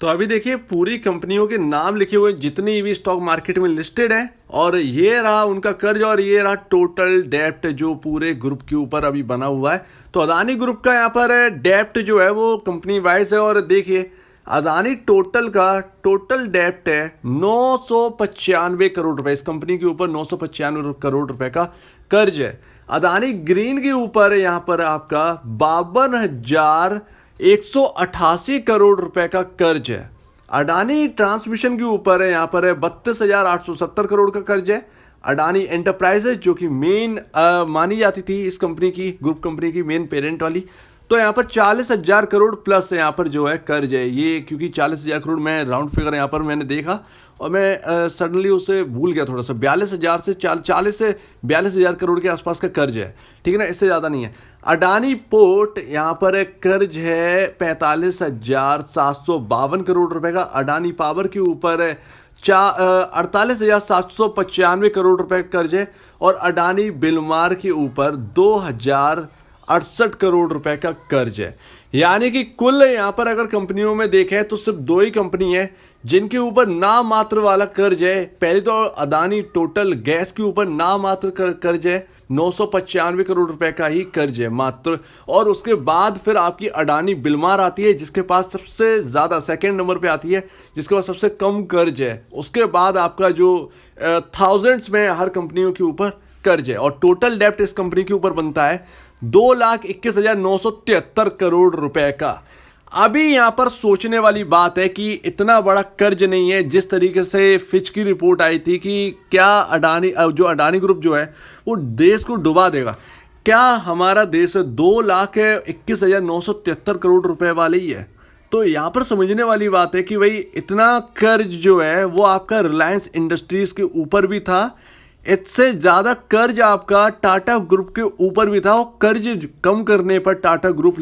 तो अभी देखिए पूरी कंपनियों के नाम लिखे हुए जितनी भी स्टॉक मार्केट में लिस्टेड है, और ये रहा उनका कर्ज और ये रहा टोटल डेप्ट जो पूरे ग्रुप के ऊपर अभी बना हुआ है। तो अदानी ग्रुप का यहाँ पर डेप्ट जो है वो कंपनी वाइज है, और देखिए अदानी टोटल का टोटल डेप्ट है 995 करोड़ रुपए। इस कंपनी के ऊपर 995 करोड़ रुपए का कर्ज है। अदानी ग्रीन के ऊपर यहाँ पर आपका 52,188 करोड़ रुपए का कर्ज है। अडानी ट्रांसमिशन के ऊपर है यहाँ पर 32,870 करोड़ का कर्ज है। अडानी एंटरप्राइजेज जो कि मेन मानी जाती थी इस कंपनी की, ग्रुप कंपनी की मेन पेरेंट वाली, तो यहाँ पर 40,000 करोड़ प्लस यहाँ पर जो है कर्ज है। ये क्योंकि 40,000 करोड़ मैं राउंड फिगर यहाँ पर मैंने देखा और मैं सडनली उसे भूल गया थोड़ा सा। 42,000 से 40 से 42,000 करोड़ के आसपास का कर्ज है, ठीक है ना, इससे ज़्यादा नहीं है। अडानी पोर्ट यहाँ पर कर्ज है 45,752 करोड़ रुपए का। अडानी पावर के ऊपर 48,795 करोड़ रुपए का कर्ज है, और अडानी बिलमार के ऊपर 2,068 करोड़ रुपए का कर्ज है। यानी कि कुल यहाँ पर अगर कंपनियों में देखें तो सिर्फ दो ही कंपनी है जिनके ऊपर नाम मात्र वाला कर्ज है। पहले तो अदानी टोटल गैस के ऊपर नाम मात्र कर्ज है, 995 करोड़ रुपए का ही कर्ज है मात्र, और उसके बाद फिर आपकी अडानी बिलमार आती है जिसके पास सबसे ज़्यादा सेकंड नंबर पे आती है, जिसके पास सबसे कम कर्ज है। उसके बाद आपका जो थाउजेंड्स में हर कंपनियों के ऊपर कर्ज है, और टोटल डेप्ट इस कंपनी के ऊपर बनता है 2,21,973 करोड़ रुपए का। अभी यहां पर सोचने वाली बात है कि इतना बड़ा कर्ज नहीं है। जिस तरीके से फिच की रिपोर्ट आई थी कि क्या अडानी ग्रुप जो है वो देश को डुबा देगा, क्या हमारा देश 2,21,973 करोड़ रुपए वाले ही है? तो यहां पर समझने वाली बात है कि भाई इतना कर्ज जो है वो आपका रिलायंस इंडस्ट्रीज के ऊपर भी था, इससे ज़्यादा कर्ज आपका टाटा ग्रुप के ऊपर भी था। और कर्ज कम करने पर टाटा ग्रुप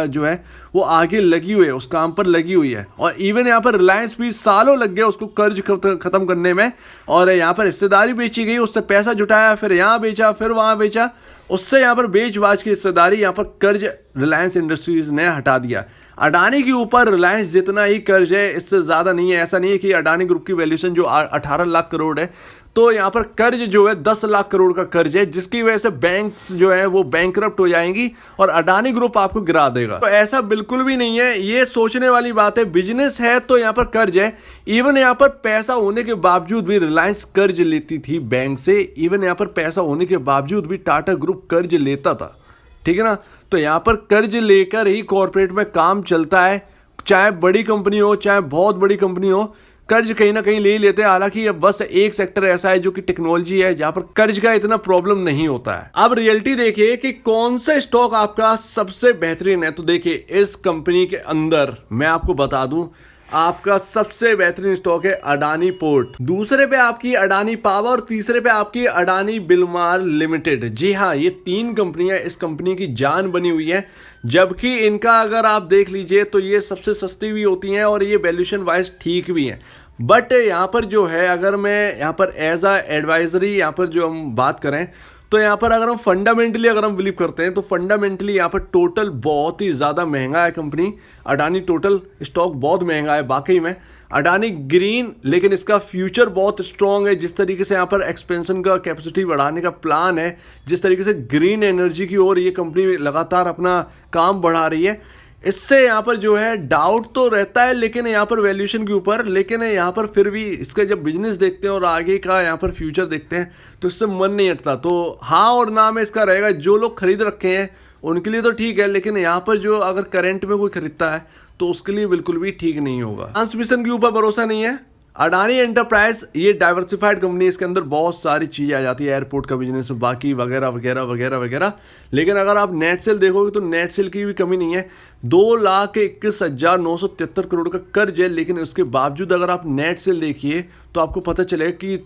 जो है वो आगे लगी हुई है, उस काम पर लगी हुई है। और इवन यहाँ पर रिलायंस भी सालों लग गए उसको कर्ज खत्म करने में, और यहाँ पर हिस्सेदारी बेची गई, उससे पैसा जुटाया, फिर यहाँ बेचा, फिर वहाँ बेचा, उससे यहाँ पर बेच बाच की हिस्सेदारी, यहाँ पर कर्ज रिलायंस इंडस्ट्रीज ने हटा दिया। अडानी के ऊपर रिलायंस जितना ही कर्ज है इससे ज़्यादा नहीं है। ऐसा नहीं है कि अडानी ग्रुप की वैल्यूएशन जो 18 लाख करोड़ है, तो यहाँ पर कर्ज जो है 10 लाख करोड़ का कर्ज है, जिसकी वजह से बैंक्स जो है वो बैंकरप्ट हो जाएंगी और अडानी ग्रुप आपको गिरा देगा। तो ऐसा बिल्कुल भी नहीं है, ये सोचने वाली बात है। बिजनेस है तो यहाँ पर कर्ज है। इवन यहाँ पर पैसा होने के बावजूद भी रिलायंस कर्ज लेती थी बैंक से, इवन यहाँ पर पैसा होने के बावजूद भी टाटा ग्रुप कर्ज लेता था, ठीक है ना। तो यहाँ पर कर्ज लेकर ही कॉर्पोरेट में काम चलता है, चाहे बड़ी कंपनी हो चाहे बहुत बड़ी कंपनी हो, कर्ज कहीं ना कहीं ले ही लेते हैं। हालांकि अब बस एक सेक्टर ऐसा है जो कि टेक्नोलॉजी है, जहां पर कर्ज का इतना प्रॉब्लम नहीं होता है। अब रियलिटी देखिए कि कौन सा स्टॉक आपका सबसे बेहतरीन है। तो देखिए इस कंपनी के अंदर मैं आपको बता दूं, आपका सबसे बेहतरीन स्टॉक है अडानी पोर्ट, दूसरे पे आपकी अडानी पावर, और तीसरे पे आपकी अडानी बिलमार लिमिटेड। जी हाँ, ये तीन कंपनियां इस कंपनी की जान बनी हुई है, जबकि इनका अगर आप देख लीजिए तो ये सबसे सस्ती भी होती हैं और ये वैल्यूएशन वाइज ठीक भी हैं। बट यहाँ पर जो है, अगर मैं यहाँ पर एज अ एडवाइजरी यहाँ पर जो हम बात करें, तो यहाँ पर अगर हम फंडामेंटली अगर हम बिलीव करते हैं तो फंडामेंटली यहाँ पर टोटल बहुत ही ज़्यादा महंगा है कंपनी अडानी। टोटल स्टॉक बहुत महंगा है वाकई में। अडानी ग्रीन, लेकिन इसका फ्यूचर बहुत स्ट्रॉन्ग है। जिस तरीके से यहाँ पर एक्सपेंशन का कैपेसिटी बढ़ाने का प्लान है, जिस तरीके से ग्रीन एनर्जी की ओर ये कंपनी लगातार अपना काम बढ़ा रही है, इससे यहाँ पर जो है डाउट तो रहता है लेकिन यहाँ पर वैल्यूएशन के ऊपर, लेकिन यहाँ पर फिर भी इसका जब बिजनेस देखते हैं और आगे का यहाँ पर फ्यूचर देखते हैं तो इससे मन नहीं हटता। तो हाँ और ना में इसका रहेगा। जो लोग खरीद रखे हैं उनके लिए तो ठीक है, लेकिन यहाँ पर जो अगर करंट में कोई खरीदता है तो उसके लिए बिल्कुल भी ठीक नहीं होगा। ट्रांसमिशन के ऊपर भरोसा नहीं है। अडानी एंटरप्राइज ये डाइवर्सिफाइड कंपनी, इसके अंदर बहुत सारी चीज़ें आ जाती है, एयरपोर्ट का बिजनेस, बाकी वगैरह वगैरह वगैरह वगैरह। लेकिन अगर आप नेट सेल देखोगे तो नेट सेल की भी कमी नहीं है। 2,21,973 करोड़ का कर्ज है, लेकिन उसके बावजूद अगर आप नेट सेल देखिए तो आपको पता चलेगा कि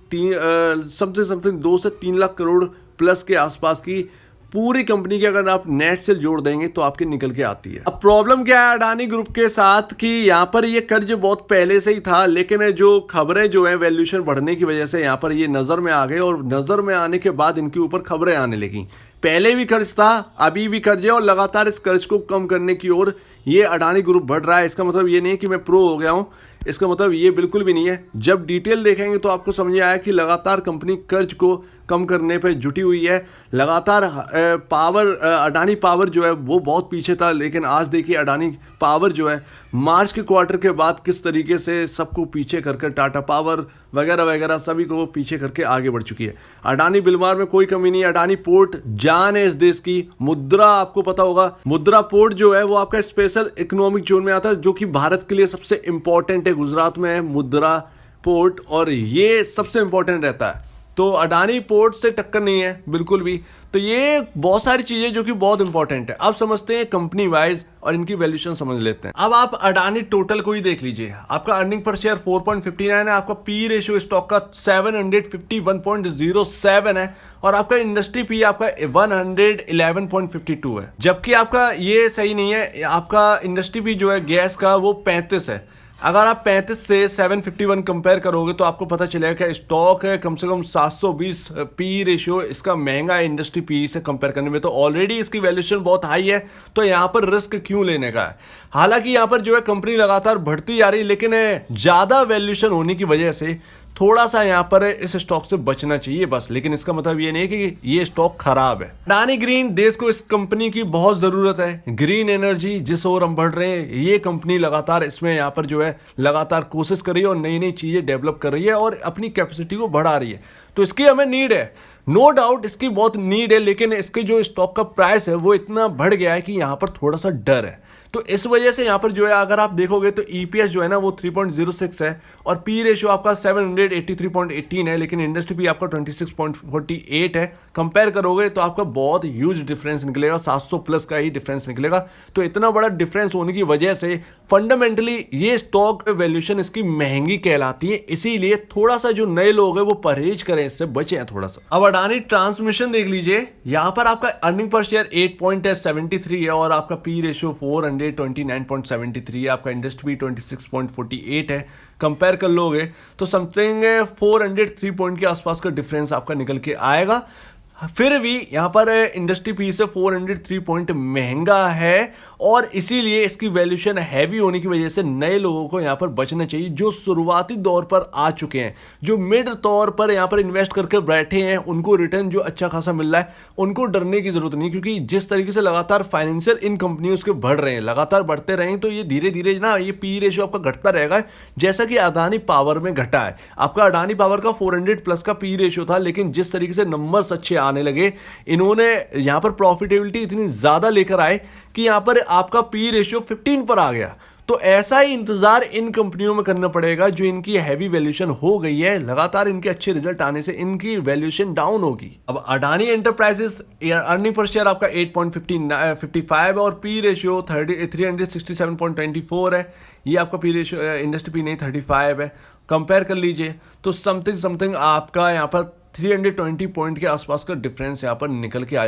समथिंग 2 से 3 लाख करोड़ प्लस के आसपास की पूरी कंपनी की अगर आप नेट सेल जोड़ देंगे तो आपके निकल के आती है। अब प्रॉब्लम क्या है अडानी ग्रुप के साथ कि यहाँ पर ये कर्ज बहुत पहले से ही था, लेकिन जो खबरें जो है वैल्यूएशन बढ़ने की वजह से यहाँ पर ये नज़र में आ गए, और नज़र में आने के बाद इनके ऊपर खबरें आने लगी पहले भी कर्ज था, अभी भी कर्ज है, और लगातार इस कर्ज को कम करने की ओर ये अडानी ग्रुप बढ़ रहा है। इसका मतलब ये नहीं है कि मैं प्रो हो गया हूँ, इसका मतलब ये बिल्कुल भी नहीं है। जब डिटेल देखेंगे तो आपको समझ आया कि लगातार कंपनी कर्ज को कम करने पे जुटी हुई है। लगातार अडानी पावर जो है वो बहुत पीछे था, लेकिन आज देखिए अडानी पावर जो है मार्च के क्वार्टर के बाद किस तरीके से सबको पीछे करके टाटा पावर वगैरह वगैरह सभी को पीछे करके आगे बढ़ चुकी है। अडानी बिलमार में कोई कमी नहीं है। अडानी पोर्ट जान है इस देश की। मुद्रा आपको पता होगा, मुद्रा पोर्ट जो है वो आपका स्पेशल इकोनॉमिक जोन में आता है, जो कि भारत के लिए सबसे इंपॉर्टेंट है। गुजरात में है मुद्रा पोर्ट और ये सबसे इंपॉर्टेंट रहता है। तो अडानी पोर्ट से टक्कर नहीं है बिल्कुल भी। तो ये बहुत सारी चीजें जो कि बहुत इंपॉर्टेंट है। अब समझते हैं कंपनी वाइज और इनकी वैल्यूएशन समझ लेते हैं। अब आप अडानी टोटल को ही देख लीजिए। आपका अर्निंग पर शेयर 4.59 है, आपका पी रेशियो स्टॉक का 751.07 है, और आपका इंडस्ट्री पी आपका 111.52 है। जबकि आपका ये सही नहीं है, आपका इंडस्ट्री पी जो है गैस का वो 35 है। अगर आप 35 से 751 कंपेयर करोगे तो आपको पता चलेगा कि स्टॉक है कम से कम 720 पी रेशियो इसका महंगा है इंडस्ट्री पी से कंपेयर करने में। तो ऑलरेडी इसकी वैल्यूएशन बहुत हाई है, तो यहाँ पर रिस्क क्यों लेने का है। हालांकि यहाँ पर जो है कंपनी लगातार बढ़ती जा रही है, लेकिन ज़्यादा वैल्यूएशन होने की वजह से थोड़ा सा यहाँ पर इस स्टॉक से बचना चाहिए बस। लेकिन इसका मतलब ये नहीं कि ये स्टॉक खराब है। अडानी ग्रीन, देश को इस कंपनी की बहुत जरूरत है। ग्रीन एनर्जी जिस ओर हम बढ़ रहे हैं, ये कंपनी लगातार इसमें यहाँ पर जो है लगातार कोशिश कर रही है और नई नई चीजें डेवलप कर रही है और अपनी कैपेसिटी को बढ़ा रही है। तो इसकी हमें नीड है, नो डाउट इसकी बहुत नीड है। लेकिन इसके जो स्टॉक का प्राइस है वो इतना बढ़ गया है कि यहाँ पर थोड़ा सा डर है। तो इस वजह से यहाँ पर जो है अगर आप देखोगे तो ईपीएस जो है ना वो 3.06 है, और पी रेशियो आपका 783.18 है, लेकिन इंडस्ट्री पी आपका 26.48 है। कंपेयर करोगे तो आपका बहुत ह्यूज डिफरेंस निकलेगा, 700 प्लस का ही डिफरेंस निकलेगा। तो इतना बड़ा डिफरेंस होने की वजह से फंडामेंटली ये स्टॉक वैल्यूएशन इसकी महंगी कहलाती है। इसीलिए थोड़ा सा जो नए लोग हैं वो परहेज करें, इससे बचें थोड़ा सा। अब अडानी ट्रांसमिशन देख लीजिए। यहाँ पर आपका अर्निंग पर शेयर 8.73 है, और आपका पी रेशियो 429.73 है, आपका इंडस्ट्री 26.48 है। कंपेयर कर लोगे तो समथिंग 403 पॉइंट के आसपास का डिफरेंस आपका निकल के आएगा। फिर भी यहाँ पर इंडस्ट्री पी से 403 पॉइंट महंगा है, और इसीलिए इसकी वैल्यूएशन हैवी होने की वजह से नए लोगों को यहाँ पर बचना चाहिए, जो शुरुआती दौर पर आ चुके हैं, जो मिड तौर पर यहाँ पर इन्वेस्ट करके बैठे हैं, उनको रिटर्न जो अच्छा खासा मिल रहा है, उनको डरने की जरूरत नहीं। क्योंकि जिस तरीके से लगातार फाइनेंशियल इन कंपनियों उसके बढ़ रहे हैं, लगातार बढ़ते रहें, तो ये धीरे धीरे ना ये पी रेशियो आपका घटता रहेगा, जैसा कि अडानी पावर में घटा है। आपका अडानी पावर का 400 प्लस का पी रेशियो था, लेकिन जिस तरीके से नंबर्स अच्छे आने लगे, इन्होंने यहां पर प्रॉफिटेबिलिटी इतनी ज्यादा लेकर आए कि यहां पर आपका पी रेशियो 15 पर आ गया। तो ऐसा ही इंतजार इन कंपनियों में करना पड़ेगा जो इनकी हैवी वैल्यूएशन हो गई है। लगातार इनके अच्छे रिजल्ट आने से इनकी वैल्यूएशन डाउन होगी। अब Adani enterprises earning per share आपका 8.55 है, और पी रेशियो 367.24 है। ये आपका पी रेशियो इंडस्ट्री पी नहीं 35 है। कंपेयर कर लीजिए तो समथिंग आपका यहाँ पर 320 पॉइंट के आसपास का डिफरेंस यहाँ पर निकल के आ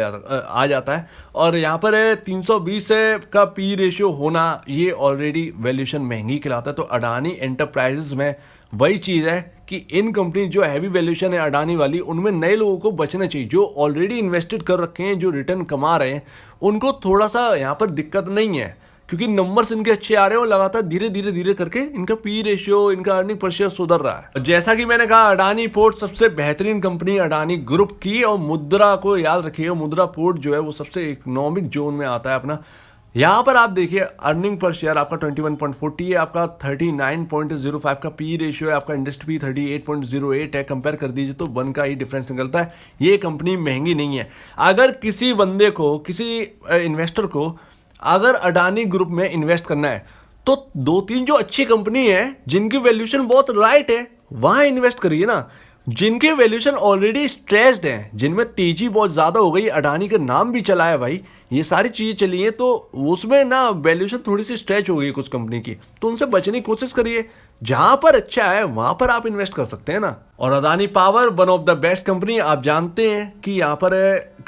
जाता है। और यहाँ पर 320 का पी रेशियो होना ये ऑलरेडी वैल्यूएशन महंगी कहलाता है। तो अडानी एंटरप्राइजेस में वही चीज़ है कि इन कंपनी जो हैवी वैल्यूएशन है अडानी वाली, उनमें नए लोगों को बचना चाहिए। जो ऑलरेडी इन्वेस्टेड कर रखे हैं, जो रिटर्न कमा रहे हैं, उनको थोड़ा सा यहाँ पर दिक्कत नहीं है, क्योंकि नंबर्स इनके अच्छे आ रहे हैं और लगातार धीरे धीरे करके इनका पी रेशियो, इनका अर्निंग पर शेयर सुधर रहा है। जैसा कि मैंने कहा, अडानी पोर्ट सबसे बेहतरीन कंपनी अडानी ग्रुप की, और मुद्रा को याद रखिए, मुद्रा पोर्ट जो है वो सबसे इकोनॉमिक जोन में आता है अपना। यहाँ पर आप देखिए अर्निंग पर शेयर आपका 21.40 है, आपका 39.05 का पी रेशियो है, आपका इंडस्ट्री 38.08 है। कंपेयर कर दीजिए तो 1 का ही डिफरेंस निकलता है। ये कंपनी महंगी नहीं है। अगर किसी बंदे को, किसी इन्वेस्टर को अगर अडानी ग्रुप में इन्वेस्ट करना है, तो 2-3 जो अच्छी कंपनी है जिनकी वैल्यूएशन बहुत राइट है, वहां इन्वेस्ट करिए ना। जिनके वैल्यूएशन ऑलरेडी स्ट्रेस्ड है, जिनमें तेजी बहुत ज्यादा हो गई, अडानी का नाम भी चला है भाई, ये सारी चीजें चली हैं, तो उसमें ना वैल्यूएशन थोड़ी सी स्ट्रेच हो गई कुछ कंपनी की, तो उनसे बचने की कोशिश करिए। जहां पर अच्छा है वहां पर आप इन्वेस्ट कर सकते हैं ना। और Adani power one of the best company. आप जानते हैं कि यहाँ पर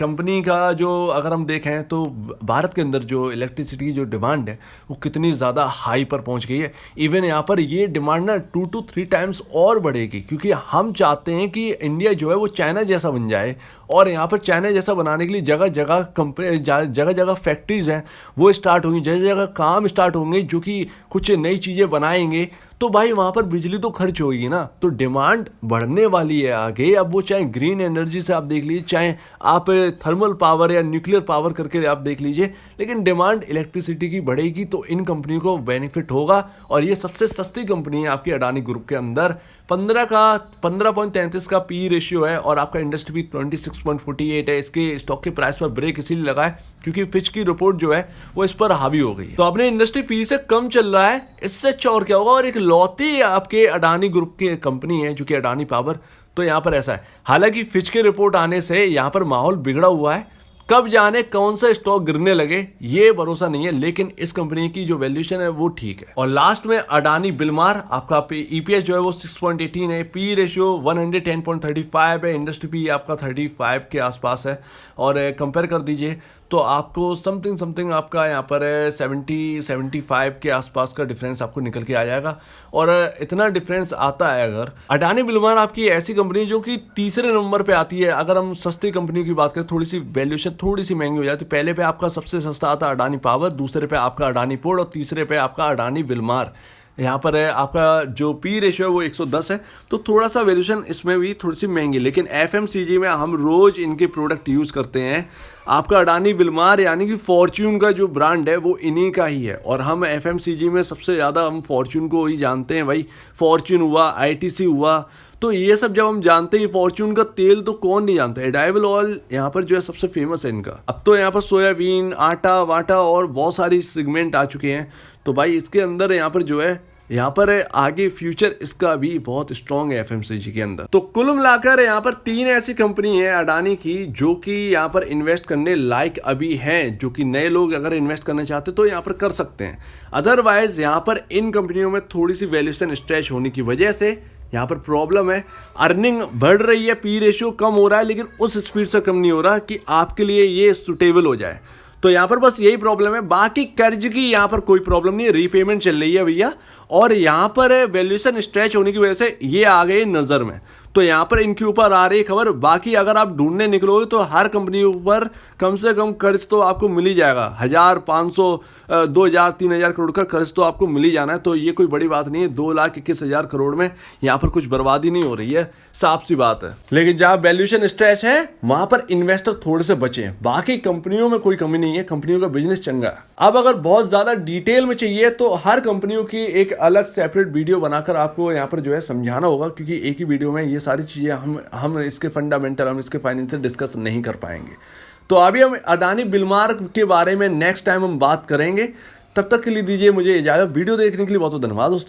कंपनी का जो अगर हम देखें तो भारत के अंदर जो इलेक्ट्रिसिटी की जो डिमांड है वो कितनी ज़्यादा हाई पर पहुंच गई है। इवन यहाँ पर ये डिमांड ना 2 to 3 टाइम्स और बढ़ेगी, क्योंकि हम चाहते हैं कि इंडिया जो है वो चाइना जैसा बन जाए और यहाँ पर चाइना जैसा बनाने के लिए जगह जगह कंपनी, जगह जगह फैक्ट्रीज हैं वो स्टार्ट होंगी, जगह जगह काम स्टार्ट होंगे जो कि कुछ नई चीज़ें बनाएंगे, तो भाई वहाँ पर बिजली तो खर्च होगी ना, तो डिमांड बढ़ने वाली है आगे। अब वो चाहे ग्रीन एनर्जी से आप देख लीजिए, चाहे आप थर्मल पावर या न्यूक्लियर पावर करके आप देख लीजिए, लेकिन डिमांड इलेक्ट्रिसिटी की बढ़ेगी तो इन कंपनियों को बेनिफिट होगा। और ये सबसे सस्ती कंपनी है आपकी अडानी ग्रुप के अंदर। 15.33 का पी रेशियो है और आपका इंडस्ट्री भी 26.48 है। इसके स्टॉक के प्राइस पर ब्रेक इसीलिए लगा है क्योंकि फिच की रिपोर्ट जो है वो इस पर हावी हो गई है। तो अपने इंडस्ट्री पी से कम चल रहा है, इससे अच्छा और क्या होगा। और एक लौती आपके अडानी ग्रुप की कंपनी है जो कि अडानी पावर, तो यहाँ पर ऐसा है। हालांकि फिच की रिपोर्ट आने से यहाँ पर माहौल बिगड़ा हुआ है, कब जाने कौन सा स्टॉक गिरने लगे ये भरोसा नहीं है, लेकिन इस कंपनी की जो वैल्यूएशन है वो ठीक है। और लास्ट में अडानी बिलमार, आपका ईपीएस जो है वो 6.18 है, पी रेशियो 110.35 है, इंडस्ट्री पी आपका 35 के आसपास है। और कंपेयर कर दीजिए तो आपको समथिंग आपका यहाँ पर 70-75 के आसपास का डिफरेंस आपको निकल के आ जाएगा। और इतना डिफरेंस आता है अगर अडानी बिलमार आपकी ऐसी कंपनी जो कि तीसरे नंबर पे आती है। अगर हम सस्ती कंपनी की बात करें, थोड़ी सी वैल्यूएशन थोड़ी सी महंगी हो जाती है, पहले पे आपका सबसे सस्ता आता है अडानी पावर, दूसरे पे आपका अडानी पोर्ट और तीसरे पे आपका अडानी बिलमार। यहाँ पर है आपका जो पी रेशियो है वो 110 है, तो थोड़ा सा वैल्यूएशन इसमें भी थोड़ी सी महंगी। लेकिन एफएमसीजी में हम रोज इनके प्रोडक्ट यूज़ करते हैं। आपका अडानी बिलमार यानी कि फॉर्च्यून का जो ब्रांड है वो इन्हीं का ही है, और हम एफएमसीजी में सबसे ज़्यादा हम फॉर्च्यून को ही जानते हैं भाई। फॉर्च्यून हुआ, आईटीसी हुआ, तो ये सब जब हम जानते हैं, फॉर्च्यून का तेल तो कौन नहीं जानता। एडाइबल ऑयल यहाँ पर जो है सबसे फेमस है इनका। अब तो यहाँ पर सोयाबीन, आटा वाटा और बहुत सारी सेगमेंट आ चुके हैं, तो भाई इसके अंदर यहाँ पर जो है यहाँ पर आगे फ्यूचर इसका भी बहुत स्ट्रॉन्ग है एफएमसीजी के अंदर। तो कुल मिलाकर यहाँ पर 3 ऐसी कंपनी है अडानी की जो कि यहाँ पर इन्वेस्ट करने लायक अभी हैं, जो कि नए लोग अगर इन्वेस्ट करना चाहते तो यहाँ पर कर सकते हैं। अदरवाइज यहाँ पर इन कंपनियों में थोड़ी सी वैल्यूएशन स्ट्रेच होने की वजह से यहाँ पर प्रॉब्लम है। अर्निंग बढ़ रही है, पी रेशियो कम हो रहा है, लेकिन उस स्पीड से कम नहीं हो रहा कि आपके लिए ये सुटेबल हो जाए। तो यहाँ पर बस यही प्रॉब्लम है, बाकी कर्ज की यहाँ पर कोई प्रॉब्लम नहीं है, रीपेमेंट चल रही है भैया। और यहाँ पर वैल्यूएशन स्ट्रेच होने की वजह से ये आ गए नज़र में, तो यहाँ पर इनके ऊपर आ रही है खबर। बाकी अगर आप ढूंढने निकलोगे तो हर कंपनी ऊपर कम से कम कर्ज तो आपको मिल ही जाएगा। 1000, 500, 2000, 3000 करोड़ का कर्ज तो आपको मिल ही जाना है। तो ये कोई बड़ी बात नहीं है, 2,21,000 करोड़ में यहाँ पर कुछ बर्बादी नहीं हो रही है, साफ सी बात है। लेकिन जहाँ वैल्यूएशन स्ट्रेच है वहां पर इन्वेस्टर थोड़े से बचे। बाकी कंपनियों में कोई कमी नहीं है, कंपनियों का बिजनेस चंगा है। अब अगर बहुत ज्यादा डिटेल में चाहिए तो हर कंपनियों की एक अलग सेपरेट वीडियो बनाकर आपको यहाँ पर जो है समझाना होगा, क्योंकि एक ही वीडियो में ये सारी चीजें हम इसके फंडामेंटल, हम इसके फाइनेंशियल डिस्कस नहीं कर पाएंगे। तो अभी हम अडानी बिलमार के बारे में नेक्स्ट टाइम हम बात करेंगे। तब तक के लिए दीजिए मुझे इजाजत। वीडियो देखने के लिए बहुत बहुत धन्यवाद दोस्तों।